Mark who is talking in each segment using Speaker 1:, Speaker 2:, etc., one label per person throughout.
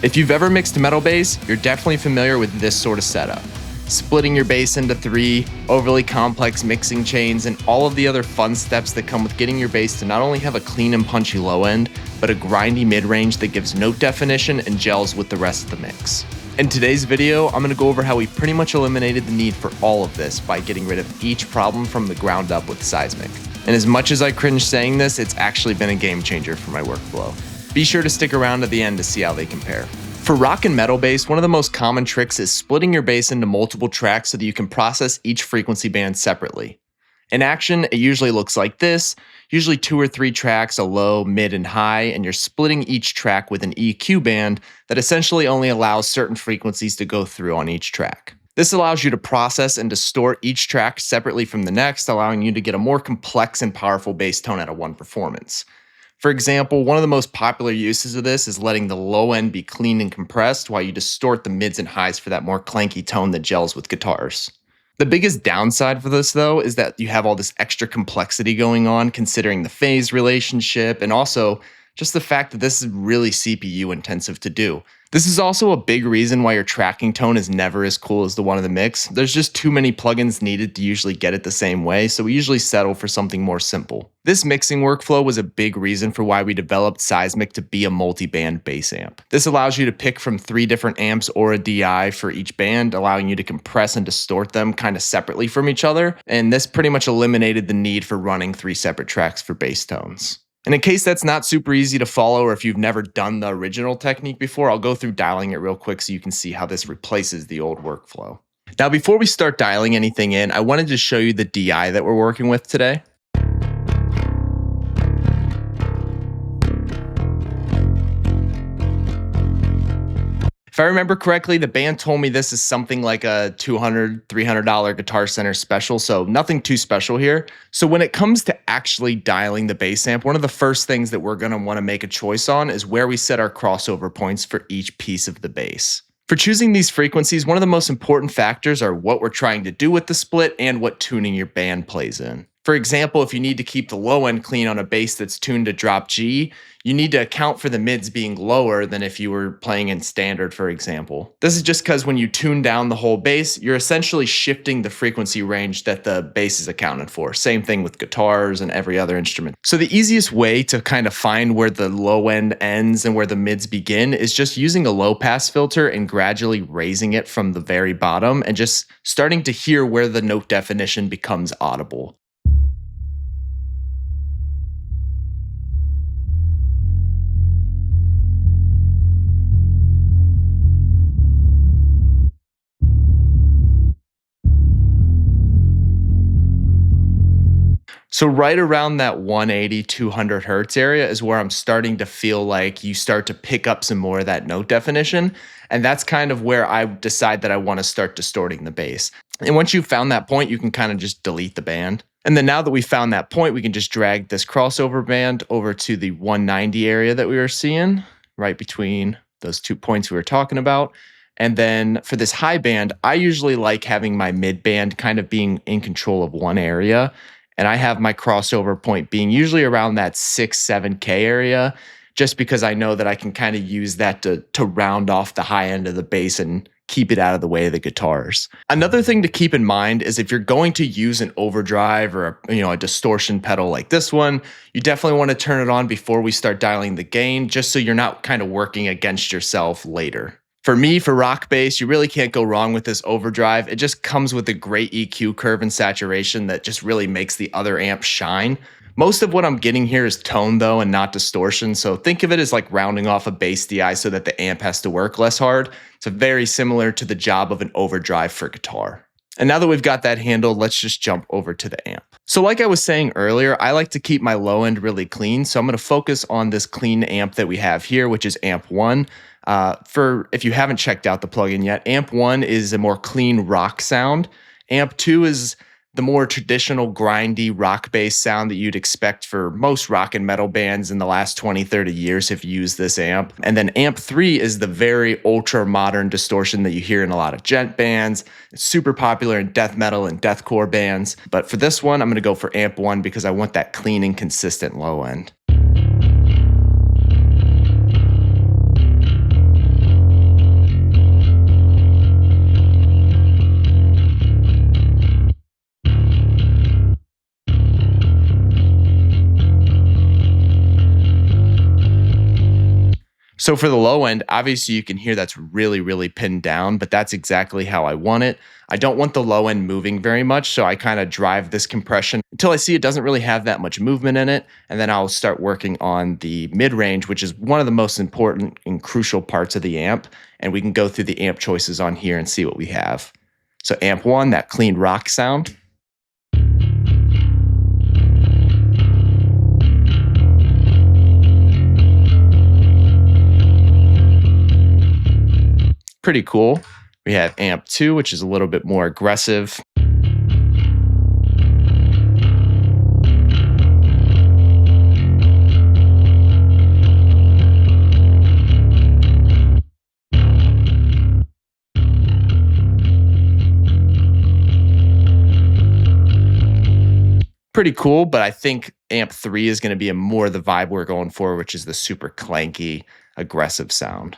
Speaker 1: If you've ever mixed metal bass, you're definitely familiar with this sort of setup. Splitting your bass into 3, overly complex mixing chains, and all of the other fun steps that come with getting your bass to not only have a clean and punchy low end, but a grindy mid-range that gives note definition and gels with the rest of the mix. In today's video, I'm going to go over how we pretty much eliminated the need for all of this by getting rid of each problem from the ground up with Seismic. And as much as I cringe saying this, it's actually been a game changer for my workflow. Be sure to stick around to the end to see how they compare. For rock and metal bass, one of the most common tricks is splitting your bass into multiple tracks so that you can process each frequency band separately. In action, it usually looks like this, usually 2 or 3 tracks, a low, mid, and high, and you're splitting each track with an EQ band that essentially only allows certain frequencies to go through on each track. This allows you to process and distort each track separately from the next, allowing you to get a more complex and powerful bass tone out of one performance. For example, one of the most popular uses of this is letting the low end be clean and compressed while you distort the mids and highs for that more clanky tone that gels with guitars. The biggest downside for this, though, is that you have all this extra complexity going on considering the phase relationship and also just the fact that this is really CPU intensive to do. This is also a big reason why your tracking tone is never as cool as the one in the mix. There's just too many plugins needed to usually get it the same way, so we usually settle for something more simple. This mixing workflow was a big reason for why we developed Seismic to be a multi-band bass amp. This allows you to pick from 3 different amps or a DI for each band, allowing you to compress and distort them kind of separately from each other, and this pretty much eliminated the need for running 3 separate tracks for bass tones. And in case that's not super easy to follow or if you've never done the original technique before, I'll go through dialing it real quick so you can see how this replaces the old workflow. Now, before we start dialing anything in, I wanted to show you the DI that we're working with today. If I remember correctly, the band told me this is something like a $200, $300 Guitar Center special, so nothing too special here. So when it comes to actually dialing the bass amp, one of the first things that we're going to want to make a choice on is where we set our crossover points for each piece of the bass. For choosing these frequencies, one of the most important factors are what we're trying to do with the split and what tuning your band plays in. For example, if you need to keep the low end clean on a bass that's tuned to drop G, you need to account for the mids being lower than if you were playing in standard, for example. This is just because when you tune down the whole bass, you're essentially shifting the frequency range that the bass is accounted for. Same thing with guitars and every other instrument. So the easiest way to kind of find where the low end ends and where the mids begin is just using a low pass filter and gradually raising it from the very bottom and just starting to hear where the note definition becomes audible. So right around that 180, 200 hertz area is where I'm starting to feel like you start to pick up some more of that note definition. And that's kind of where I decide that I want to start distorting the bass. And once you've found that point, you can kind of just delete the band. And then now that we found that point, we can just drag this crossover band over to the 190 area that we were seeing, right between those 2 points we were talking about. And then for this high band, I usually like having my mid band kind of being in control of one area. And I have my crossover point being usually around that 6-7K area, just because I know that I can kind of use that to round off the high end of the bass and keep it out of the way of the guitars. Another thing to keep in mind is if you're going to use an overdrive or a distortion pedal like this one, you definitely want to turn it on before we start dialing the gain, just so you're not kind of working against yourself later. For me, for rock bass, you really can't go wrong with this overdrive. It just comes with a great EQ curve and saturation that just really makes the other amp shine. Most of what I'm getting here is tone though and not distortion, so think of it as like rounding off a bass DI so that the amp has to work less hard. It's very similar to the job of an overdrive for guitar. And now that we've got that handled, let's just jump over to the amp. So like I was saying earlier, I like to keep my low end really clean, so I'm going to focus on this clean amp that we have here, which is amp 1. If you haven't checked out the plugin yet, amp 1 is a more clean rock sound. Amp 2 is the more traditional grindy rock bass sound that you'd expect for most rock and metal bands in the last 20, 30 years have used this amp. And then amp 3 is the very ultra modern distortion that you hear in a lot of gent bands. It's super popular in death metal and deathcore bands. But for this one, I'm going to go for amp 1 because I want that clean and consistent low end. So for the low end, obviously you can hear that's really, really pinned down, but that's exactly how I want it. I don't want the low end moving very much, so I kind of drive this compression until I see it doesn't really have that much movement in it, and then I'll start working on the mid-range, which is one of the most important and crucial parts of the amp, and we can go through the amp choices on here and see what we have. So amp 1, that clean rock sound. Pretty cool. We have amp 2, which is a little bit more aggressive. Pretty cool, but I think amp 3 is going to be more the vibe we're going for, which is the super clanky, aggressive sound.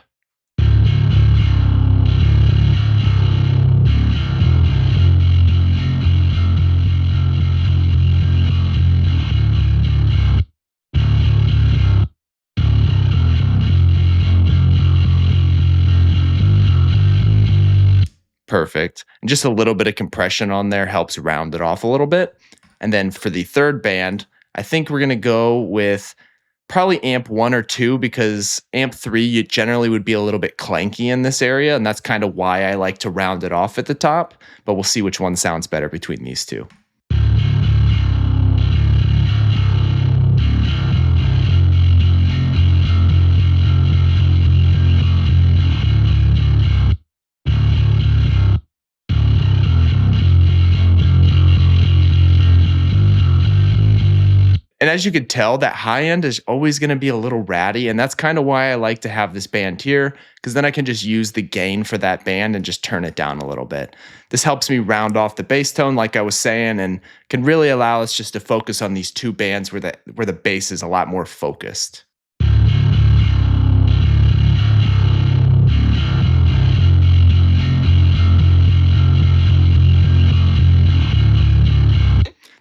Speaker 1: Perfect. And just a little bit of compression on there helps round it off a little bit. And then for the third band, I think we're going to go with probably amp 1 or 2, because amp 3 you generally would be a little bit clanky in this area, and that's kind of why I like to round it off at the top, but we'll see which one sounds better between these two. And as you could tell, that high end is always going to be a little ratty. And that's kind of why I like to have this band here, because then I can just use the gain for that band and just turn it down a little bit. This helps me round off the bass tone, like I was saying, and can really allow us just to focus on these two bands where the bass is a lot more focused.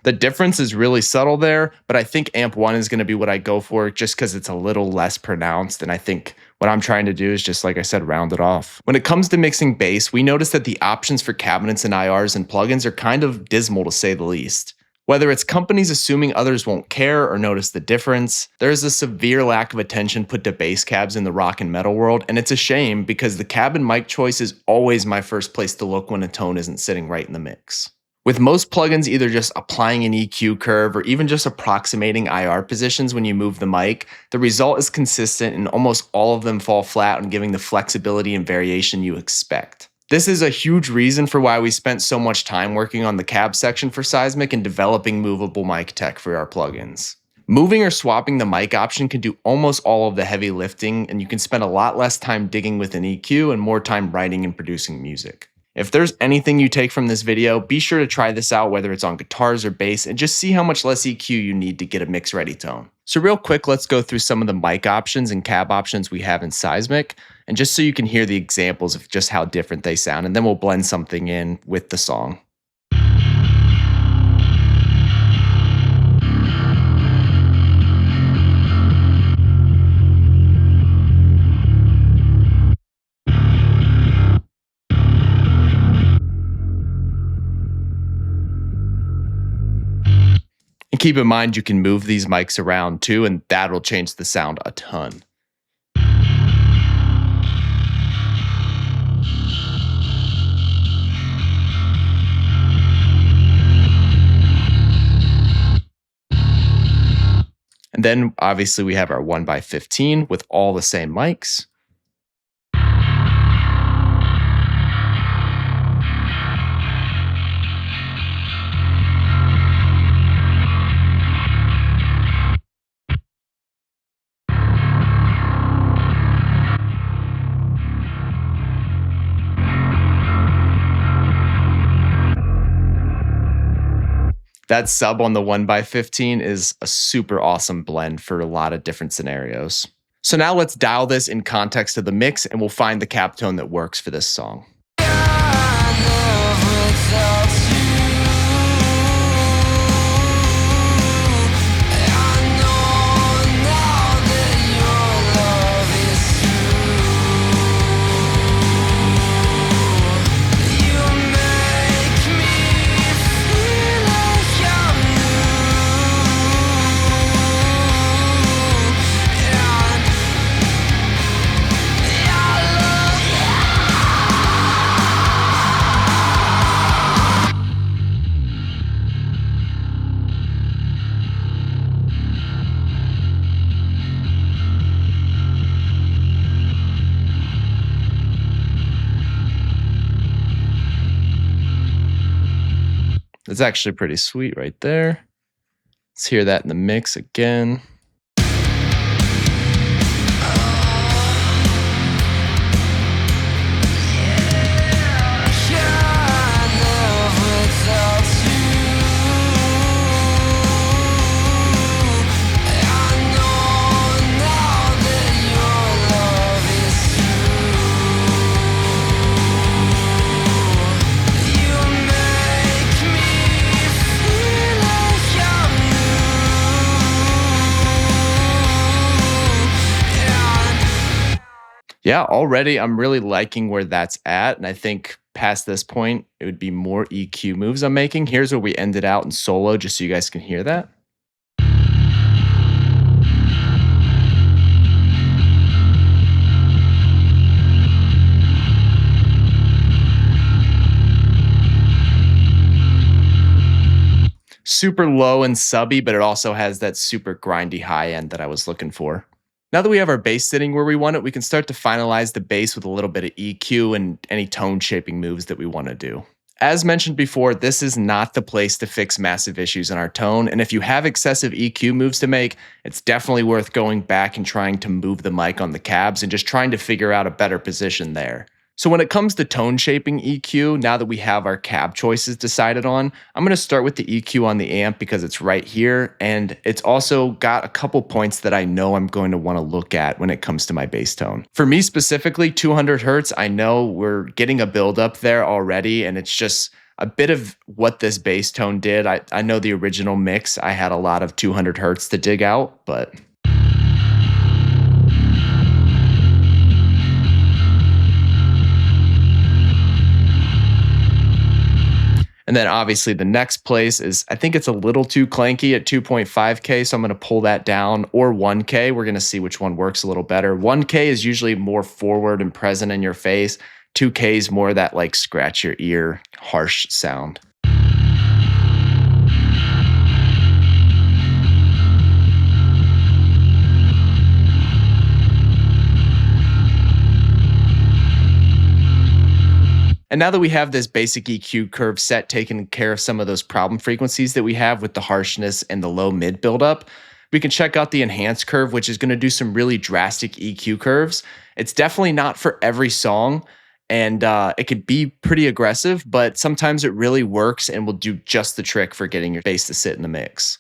Speaker 1: The difference is really subtle there, but I think amp 1 is going to be what I go for just because it's a little less pronounced. And I think what I'm trying to do is just, like I said, round it off. When it comes to mixing bass, we notice that the options for cabinets and IRs and plugins are kind of dismal to say the least. Whether it's companies assuming others won't care or notice the difference, there is a severe lack of attention put to bass cabs in the rock and metal world, and it's a shame because the cab and mic choice is always my first place to look when a tone isn't sitting right in the mix. With most plugins either just applying an EQ curve or even just approximating IR positions when you move the mic, the result is consistent and almost all of them fall flat on giving the flexibility and variation you expect. This is a huge reason for why we spent so much time working on the cab section for Seismic and developing movable mic tech for our plugins. Moving or swapping the mic option can do almost all of the heavy lifting, and you can spend a lot less time digging with an EQ and more time writing and producing music. If there's anything you take from this video, be sure to try this out, whether it's on guitars or bass, and just see how much less EQ you need to get a mix-ready tone. So real quick, let's go through some of the mic options and cab options we have in Seismic, and just so you can hear the examples of just how different they sound, and then we'll blend something in with the song. And keep in mind, you can move these mics around too, and that'll change the sound a ton. And then obviously we have our 1x15 with all the same mics. That sub on the 1x15 is a super awesome blend for a lot of different scenarios. So now let's dial this in context of the mix and we'll find the cab tone that works for this song. It's actually pretty sweet right there. Let's hear that in the mix again. Yeah, already I'm really liking where that's at. And I think past this point, it would be more EQ moves I'm making. Here's where we ended out in solo, just so you guys can hear that. Super low and subby, but it also has that super grindy high end that I was looking for. Now that we have our bass sitting where we want it, we can start to finalize the bass with a little bit of EQ and any tone shaping moves that we want to do. As mentioned before, this is not the place to fix massive issues in our tone, and if you have excessive EQ moves to make, it's definitely worth going back and trying to move the mic on the cabs and just trying to figure out a better position there. So when it comes to tone shaping EQ, now that we have our cab choices decided on, I'm going to start with the EQ on the amp because it's right here, and it's also got a couple points that I know I'm going to want to look at when it comes to my bass tone. For me specifically, 200 hertz, I know we're getting a buildup there already, and it's just a bit of what this bass tone did. I know the original mix, I had a lot of 200 hertz to dig out, but and then obviously the next place is, I think it's a little too clanky at 2.5K, so I'm going to pull that down, or 1K. We're going to see which one works a little better. 1K is usually more forward and present in your face. 2K is more that like scratch your ear, harsh sound. And now that we have this basic EQ curve set, taking care of some of those problem frequencies that we have with the harshness and the low mid buildup, we can check out the enhanced curve, which is going to do some really drastic EQ curves. It's definitely not for every song, and it could be pretty aggressive, but sometimes it really works and will do just the trick for getting your bass to sit in the mix.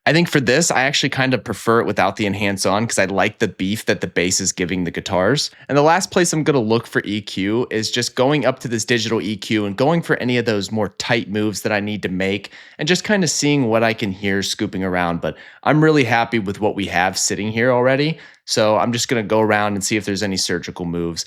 Speaker 1: I think for this, I actually kind of prefer it without the enhance on because I like the beef that the bass is giving the guitars. And the last place I'm going to look for EQ is just going up to this digital EQ and going for any of those more tight moves that I need to make and just kind of seeing what I can hear scooping around. But I'm really happy with what we have sitting here already. So I'm just going to go around and see if there's any surgical moves.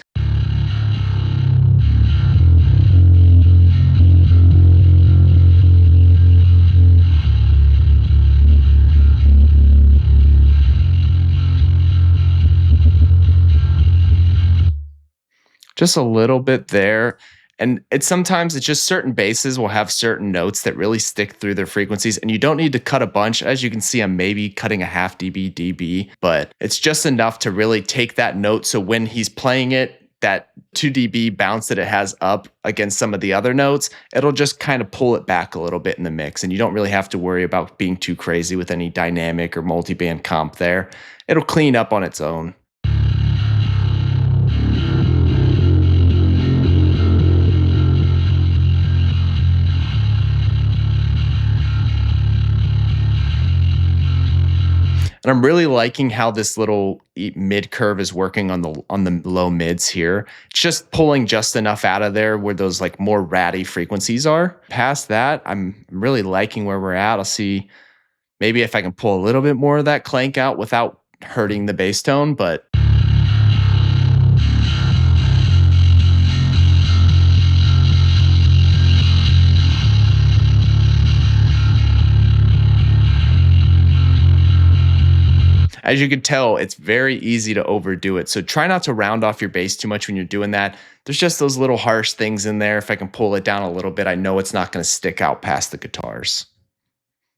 Speaker 1: Just a little bit there. And it's just certain basses will have certain notes that really stick through their frequencies, and you don't need to cut a bunch. As you can see, I'm maybe cutting a half dB, but it's just enough to really take that note. So when he's playing it, that 2 dB bounce that it has up against some of the other notes, it'll just kind of pull it back a little bit in the mix. And you don't really have to worry about being too crazy with any dynamic or multiband comp there. It'll clean up on its own. And I'm really liking how this little mid curve is working on the low mids here. It's just pulling just enough out of there where those like more ratty frequencies are. Past that, I'm really liking where we're at. I'll see maybe if I can pull a little bit more of that clank out without hurting the bass tone, but As you could tell, it's very easy to overdo it. So try not to round off your bass too much when you're doing that. There's just those little harsh things in there. If I can pull it down a little bit, I know it's not going to stick out past the guitars.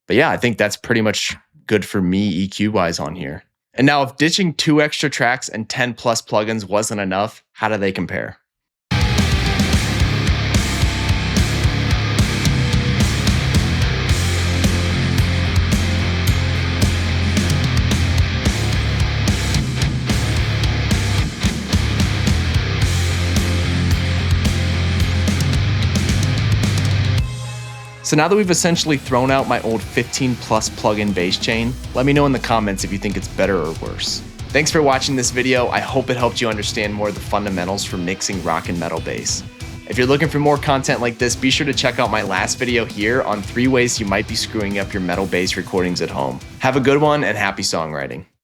Speaker 1: But yeah, I think that's pretty much good for me EQ wise on here. And now if ditching 2 extra tracks and 10 plus plugins wasn't enough, how do they compare? So now that we've essentially thrown out my old 15 plus plugin bass chain, let me know in the comments if you think it's better or worse. Thanks for watching this video. I hope it helped you understand more of the fundamentals for mixing rock and metal bass. If you're looking for more content like this, be sure to check out my last video here on 3 ways you might be screwing up your metal bass recordings at home. Have a good one and happy songwriting.